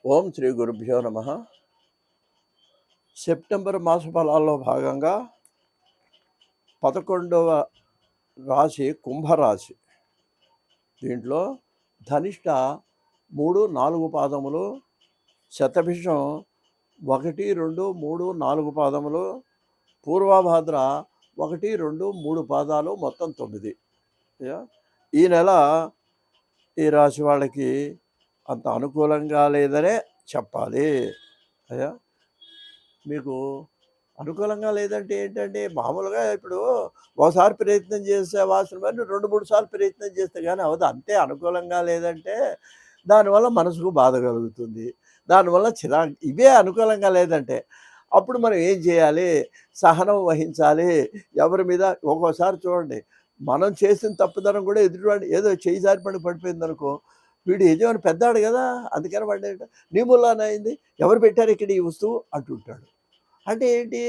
ఓం శ్రీ గురుభ్యో నమ. సెప్టెంబర్ మాస ఫలాల్లో భాగంగా 11వ రాశి కుంభరాశి. దీంట్లో ధనిష్ట 3, 4 పాదములు, శతభిషం 1, 2, 3, 4 పాదములు, పూర్వభాద్ర 1, 2, 3 పాదాలు, మొత్తం 9. ఈ నెల ఈ రాశి వాళ్ళకి అంత అనుకూలంగా లేదనే చెప్పాలి. అయ్యా మీకు అనుకూలంగా లేదంటే ఏంటంటే, మామూలుగా ఇప్పుడు ఒకసారి ప్రయత్నం చేసే వాసన మరి 2, 3 సార్లు ప్రయత్నం చేస్తే కానీ అవదు. అంతే. అనుకూలంగా లేదంటే దానివల్ల మనసుకు బాధ కలుగుతుంది, దానివల్ల చిరాకు. ఇవే అనుకూలంగా లేదంటే అప్పుడు మనం ఏం చేయాలి? సహనం వహించాలి. ఎవరి మీద ఒక్కోసారి చూడండి, మనం చేసిన తప్పుదనం కూడా ఎదుటివాడు ఏదో చేయి జారిపడి పడిపోయిందనుకో, వీడు యజమాని పెద్దాడు కదా, అందుకని వాడు నీ మూలాన అయింది, ఎవరు పెట్టారు ఇక్కడ ఈ వస్తువు అంటుంటాడు. అంటే ఏంటి?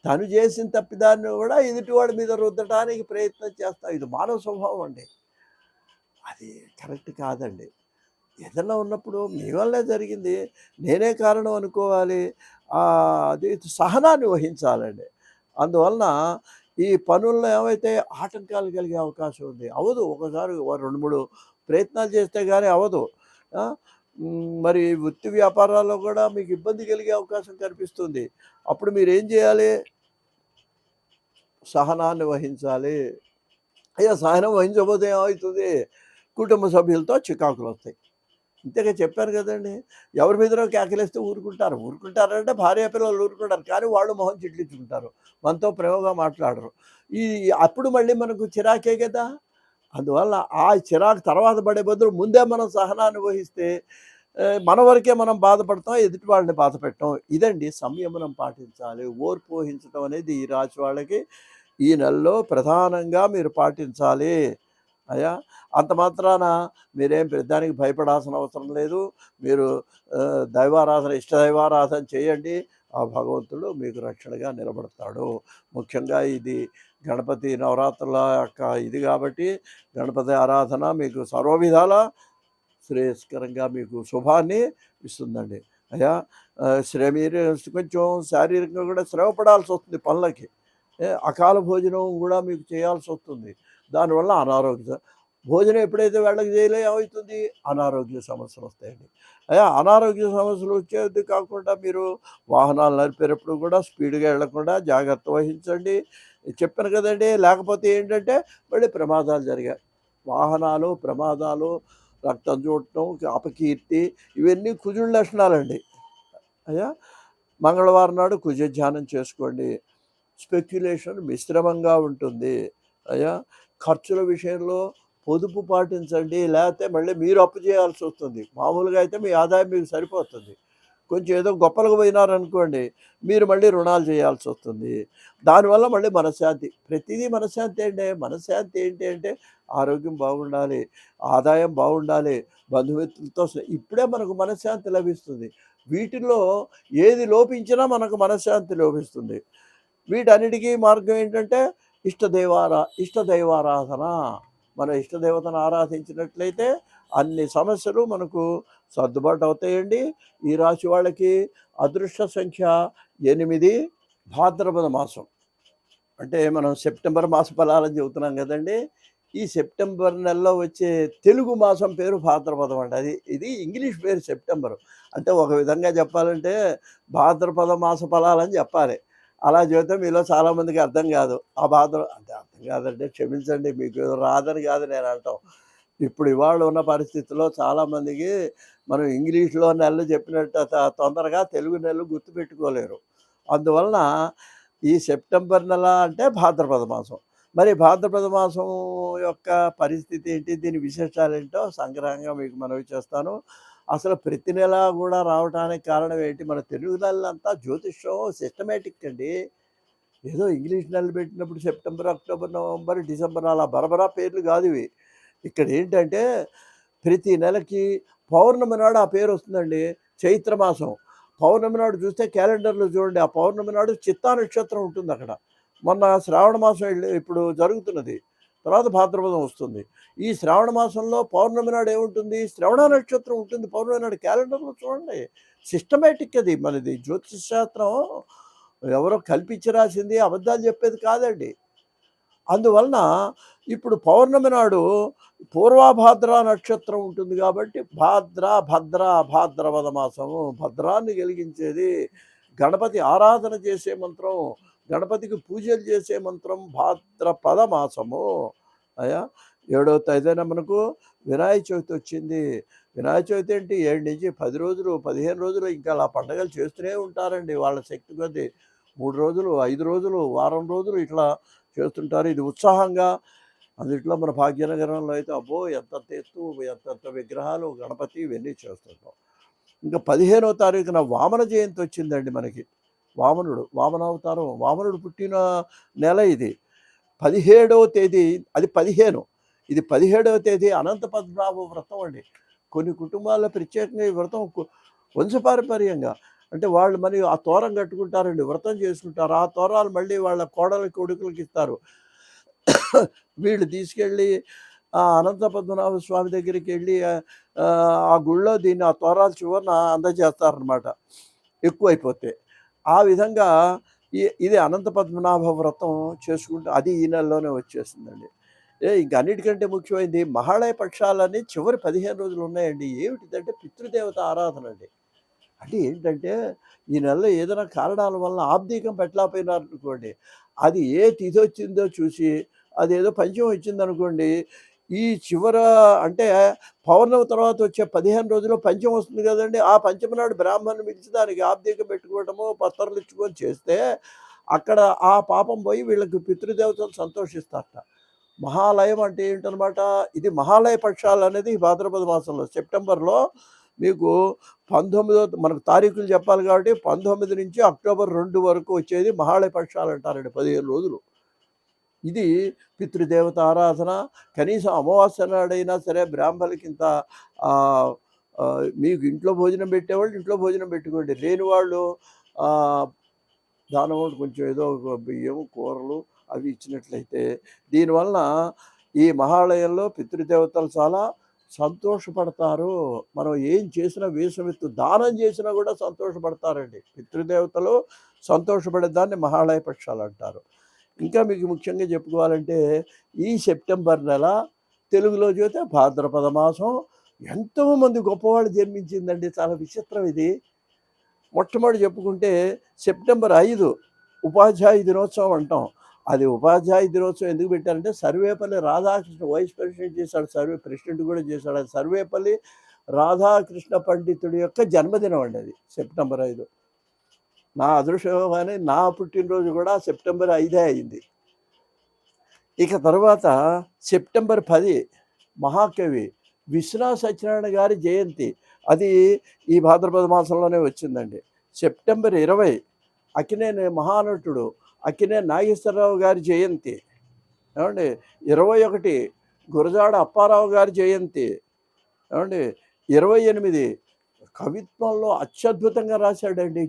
తను చేసిన తప్పిదాన్ని కూడా ఎదుటివాడి మీద రుద్దటానికి ప్రయత్నం చేస్తాం. ఇది మానవ స్వభావం అండి. అది కరెక్ట్ కాదండి. ఏదన్నా ఉన్నప్పుడు మీ వల్లే జరిగింది, నేనే కారణం అనుకోవాలి. అది సహనాన్ని వహించాలండి. అందువలన ఈ పనుల్లో ఏమైతే ఆటంకాలు కలిగే అవకాశం ఉంది. అవ్వదు. ఒకసారి 2, 3 ప్రయత్నాలు చేస్తే కానీ అవ్వదు. మరి వృత్తి వ్యాపారాల్లో కూడా మీకు ఇబ్బంది కలిగే అవకాశం కనిపిస్తుంది. అప్పుడు మీరేం చేయాలి? సహనాన్ని వహించాలి. అయ్యా సహనం వహించకపోతే ఏమవుతుంది? కుటుంబ సభ్యులతో చికాకులు వస్తాయి. ఇంతగా చెప్పారు కదండి. ఎవరి మీదనో కేకలేస్తే ఊరుకుంటారు. ఊరుకుంటారంటే భార్య పిల్లలు ఊరుకుంటారు, కానీ వాళ్ళు మొహం చిట్లించుకుంటారు, మనతో ప్రేమగా మాట్లాడరు. అప్పుడు మళ్ళీ మనకు చిరాకే కదా. అందువల్ల ఆ చిరాకు తర్వాత పడే బదులు ముందే మనం సహనాన్ని వహిస్తే మన వరకే మనం బాధపడతాం, ఎదుటి వాళ్ళని బాధ పెట్టాం. ఇదండి సంయమనం పాటించాలి. ఓర్పు వహించడం అనేది ఈ రాశి వాళ్ళకి ఈ నెలలో ప్రధానంగా మీరు పాటించాలి. అయ్యా అంత మాత్రాన మీరేం పెద్దానికి భయపడాల్సిన అవసరం లేదు. మీరు దైవారాధన, ఇష్టదైవారాధన చేయండి. ఆ భగవంతుడు మీకు రక్షణగా నిలబడతాడు. ముఖ్యంగా ఇది గణపతి నవరాత్రుల యొక్క ఇది కాబట్టి గణపతి ఆరాధన మీకు సర్వవిధాల శ్రేయస్కరంగా మీకు శుభాన్ని ఇస్తుందండి. అయ్యా మీరు కొంచెం శారీరకంగా కూడా శ్రమ పడాల్సి వస్తుంది పనులకి. అకాల భోజనం కూడా మీకు చేయాల్సి వస్తుంది. దానివల్ల భోజనం ఎప్పుడైతే వెళ్ళకి చేయలే ఏమవుతుంది? అనారోగ్య సమస్యలు వస్తాయండి. అనారోగ్య సమస్యలు వచ్చేది కాకుండా మీరు వాహనాలు నడిపేటప్పుడు కూడా స్పీడ్గా వెళ్ళకుండా జాగ్రత్త వహించండి. చెప్పాను కదండి. లేకపోతే ఏంటంటే మళ్ళీ ప్రమాదాలు జరిగాయి. వాహనాలు ప్రమాదాలు, రక్తం చూడటం, అపకీర్తి, ఇవన్నీ కుజుడి లక్షణాలండి. మంగళవారం నాడు కుజ ధ్యానం చేసుకోండి. స్పెక్యులేషన్ మిశ్రమంగా ఉంటుంది. ఖర్చుల విషయంలో పొదుపు పాటించండి. లేకపోతే మళ్ళీ మీరు అప్పు చేయాల్సి వస్తుంది. మామూలుగా అయితే మీ ఆదాయం మీకు సరిపోతుంది. కొంచెం ఏదో గొప్పలకు పోయినారనుకోండి, మీరు మళ్ళీ రుణాలు చేయాల్సి వస్తుంది. దానివల్ల మళ్ళీ మనశ్శాంతి. ప్రతిదీ మనశ్శాంతి అండి. మనశ్శాంతి ఏంటి అంటే ఆరోగ్యం బాగుండాలి, ఆదాయం బాగుండాలి, బంధుమిత్రులతో ఇప్పుడే మనకు మనశ్శాంతి లభిస్తుంది. వీటిల్లో ఏది లోపించినా మనకు మనశ్శాంతి లోపిస్తుంది. వీటన్నిటికీ మార్గం ఏంటంటే ఇష్టదైవారాధన. మన ఇష్టదేవతను ఆరాధించినట్లయితే అన్ని సమస్యలు మనకు సర్దుబాటు అవుతాయండి. ఈ రాశి వాళ్ళకి అదృష్ట సంఖ్య 8. భాద్రపద మాసం అంటే మనం సెప్టెంబర్ మాస ఫలాలని చెబుతున్నాం కదండి. ఈ సెప్టెంబర్ నెలలో వచ్చే తెలుగు మాసం పేరు భాద్రపదం అండి. ఇది ఇంగ్లీష్ పేరు సెప్టెంబరు. అంటే ఒక విధంగా చెప్పాలంటే భాద్రపద మాస ఫలాలని చెప్పాలి. అలా చెబితే మీలో చాలామందికి అర్థం కాదు. ఆ అంటే అర్థం కాదంటే క్షమించండి, మీకు రాదని కాదు నేను అంటాం. ఇప్పుడు ఇవాళ ఉన్న పరిస్థితుల్లో చాలామందికి మనం ఇంగ్లీష్లో నెలలు చెప్పినట్టు తొందరగా తెలుగు నెలలు గుర్తుపెట్టుకోలేరు. అందువలన ఈ సెప్టెంబర్ నెల అంటే భాద్రపద మాసం. మరి భాద్రపద మాసం యొక్క పరిస్థితి ఏంటి, దీని విశేషాలు ఏంటో సంగ్రహంగా మీకు మనవి చేస్తాను. అసలు ప్రతి నెల కూడా రావడానికి కారణం ఏంటి? మన తెలుగు నెలలంతా జ్యోతిష్యం సిస్టమేటిక్ అండి. ఏదో ఇంగ్లీష్ నెలలు పెట్టినప్పుడు సెప్టెంబర్, అక్టోబర్, నవంబర్, డిసెంబర్ అలా బరబరా పేర్లు కాదు ఇవి. ఇక్కడ ఏంటంటే ప్రతి నెలకి పౌర్ణమి నాడు ఆ పేరు వస్తుందండి. చైత్రమాసం పౌర్ణమి నాడు చూస్తే క్యాలెండర్లో చూడండి, ఆ పౌర్ణమి నాడు చిత్తా నక్షత్రం ఉంటుంది అక్కడ. మొన్న శ్రావణ మాసం ఇప్పుడు జరుగుతున్నది. తర్వాత భాద్రపదం వస్తుంది. ఈ శ్రావణ మాసంలో పౌర్ణమి నాడు ఏముంటుంది? శ్రవణ నక్షత్రం ఉంటుంది పౌర్ణమి నాడు. క్యాలెండర్లో చూడండి, సిస్టమేటిక్ అది మనది. జ్యోతిష్ శాస్త్రం ఎవరో కల్పించి రాసింది, అబద్ధాలు చెప్పేది కాదండి. అందువలన ఇప్పుడు పౌర్ణమి నాడు పూర్వభాద్ర నక్షత్రం ఉంటుంది కాబట్టి భాద్రపద మాసము, భద్రాన్ని కలిగించేది, గణపతి ఆరాధన చేసే మంత్రం, గణపతికి పూజలు చేసే మంత్రం భాద్రపద మాసము. అయ్యా 7వ తేదీన మనకు వినాయక చవితి వచ్చింది. వినాయక చవితి ఏంటి 7 నుంచి 10 రోజులు 15 రోజులు ఇంకా అలా పండగలు చేస్తూనే ఉంటారండి వాళ్ళ శక్తి కొద్దీ. 3 రోజులు 5 రోజులు వారం రోజులు ఇట్లా చేస్తుంటారు. ఇది ఉత్సాహంగా. అందుట్లో మన భాగ్యనగరంలో అయితే అబ్బో ఎంత ఎత్తు, ఎంత విగ్రహాలు, గణపతి ఇవన్నీ చేస్తుంటాం. ఇంకా 15వ తారీఖున వామన జయంతి వచ్చిందండి మనకి. వామనావతారం, వామనుడు పుట్టిన నెల ఇది. 17వ తేదీ, అది 15, ఇది 17వ తేదీ అనంత పద్మనాభ వ్రతం అండి. కొన్ని కుటుంబాల్లో ప్రత్యేకంగా ఈ వ్రతం వంశపారంపర్యంగా, అంటే వాళ్ళు మరి ఆ తోరం కట్టుకుంటారండి, వ్రతం చేసుకుంటారు. ఆ తోరాలు మళ్ళీ వాళ్ళ కోడలకి కొడుకులకి ఇస్తారు. వీళ్ళు తీసుకెళ్ళి ఆ అనంత పద్మనాభ స్వామి దగ్గరికి వెళ్ళి ఆ గుళ్ళో దీన్ని ఆ తోరాల చివరన అందజేస్తారనమాట ఎక్కువైపోతే. ఆ విధంగా ఇది అనంత పద్మనాభ వ్రతం చేసుకుంటూ అది ఈ నెలలోనే వచ్చేసిందండి. ఇంక అన్నిటికంటే ముఖ్యమైనది మహాళయ పక్షాలని చివరి 15 రోజులు ఉన్నాయండి. ఏమిటిదంటే పితృదేవత ఆరాధన అండి. అంటే ఏంటంటే ఈ నెలలో ఏదైనా కారణాల వల్ల ఆబ్దీకం పెట్టలేకపోయినారనుకోండి, అది ఏ తిథి వచ్చిందో చూసి, అదేదో పంచమం వచ్చిందనుకోండి, ఈ చివర అంటే పౌర్ణమి తర్వాత వచ్చే 15 రోజుల్లో పంచమం వస్తుంది కదండి, ఆ పంచమి నాడు బ్రాహ్మణుని పిలిచి దానికి ఆబ్దీకం పెట్టుకోవటము, పత్రాలు ఇచ్చుకొని చేస్తే అక్కడ ఆ పాపం పోయి వీళ్ళకి పితృదేవతలు సంతోషిస్తారట. మహాలయం అంటే ఏంటనమాట, ఇది మహాలయ పక్షాలు అనేది భాద్రపద మాసంలో సెప్టెంబర్లో మీకు 19వ మనకు తారీఖులు చెప్పాలి కాబట్టి 19 నుంచి అక్టోబర్ 2 వరకు వచ్చేది మహాళయ పక్షాలు అంటారండి, 15 రోజులు. ఇది పితృదేవత ఆరాధన. కనీసం అమావాస్య నాడైనా సరే బ్రాహ్మణులకి ఇంత మీకు ఇంట్లో భోజనం పెట్టేవాళ్ళు ఇంట్లో భోజనం పెట్టుకోండి, లేని వాళ్ళు దానం కొంచెం ఏదో బియ్యం కూరలు అవి ఇచ్చినట్లయితే దీనివలన ఈ మహాలయంలో పితృదేవతలు చాలా సంతోషపడతారు. మనం ఏం చేసినా వేసమెత్తు దానం చేసినా కూడా సంతోషపడతారండి. పితృదేవతలు సంతోషపడేదాన్ని మహాళయ పక్షాలు అంటారు. ఇంకా మీకు ముఖ్యంగా చెప్పుకోవాలంటే ఈ సెప్టెంబర్ నెల తెలుగులో చూస్తే భాద్రపద మాసం ఎంతోమంది గొప్పవాళ్ళు జన్మించిందండి. చాలా విచిత్రం ఇది. మొట్టమొదటి చెప్పుకుంటే సెప్టెంబర్ 5 ఉపాధ్యాయ దినోత్సవం అంటాం. అది ఉపాధ్యాయ దినోత్సవం ఎందుకు పెట్టారంటే సర్వేపల్లి రాధాకృష్ణ వైస్ ప్రెసిడెంట్ చేశాడు, ప్రెసిడెంట్ కూడా చేశాడు. అది సర్వేపల్లి రాధాకృష్ణ పండితుడి యొక్క జన్మదినం అండి అది సెప్టెంబర్ 5. నా అదృష్టం అని నా పుట్టినరోజు కూడా సెప్టెంబర్ 5 అయింది. ఇక తర్వాత సెప్టెంబర్ 10 మహాకవి విశ్వనాథ సత్యనారాయణ గారి జయంతి, అది ఈ భాద్రపద మాసంలోనే వచ్చిందండి. సెప్టెంబర్ 20 అక్కినేని మహానటుడు అక్కినేని నాగేశ్వరరావు గారి జయంతి. ఏమండి 21 గురజాడ అప్పారావు గారి జయంతి. ఏమండి 28 కవిత్వంలో అత్యద్భుతంగా రాశాడండి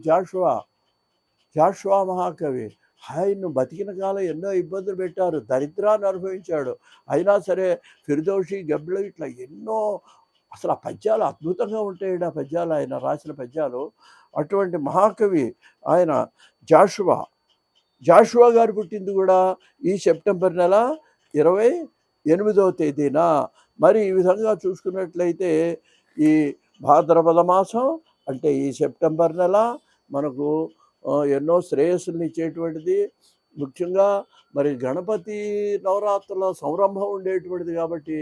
జాషువా మహాకవి. ఆయన్ను బతికిన కాలం ఎన్నో ఇబ్బందులు పెట్టారు, దరిద్రాన్ని అనుభవించాడు. అయినా సరే ఫిర్దౌసి, గబ్బిళ్ళు ఇట్లా ఎన్నో, అసలు ఆ పద్యాలు అద్భుతంగా ఉంటాయండి. ఆ పద్యాలు ఆయన రాసిన పద్యాలు. అటువంటి మహాకవి ఆయన జాషువా గారు పుట్టింది కూడా ఈ సెప్టెంబర్ నెల 28వ తేదీన. మరి ఈ విధంగా చూసుకున్నట్లయితే ఈ భాద్రపద మాసం అంటే ఈ సెప్టెంబర్ నెల మనకు ఎన్నో శ్రేయస్సులను ఇచ్చేటువంటిది. ముఖ్యంగా మరి గణపతి నవరాత్రుల సంరంభం ఉండేటువంటిది కాబట్టి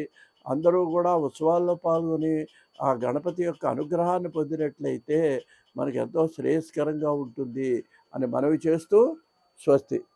అందరూ కూడా ఉత్సవాల్లో పాల్గొని ఆ గణపతి యొక్క అనుగ్రహాన్ని పొందినట్లయితే మనకు ఎంతో శ్రేయస్కరంగా ఉంటుంది అని మనవి చేస్తూ స్వస్తి.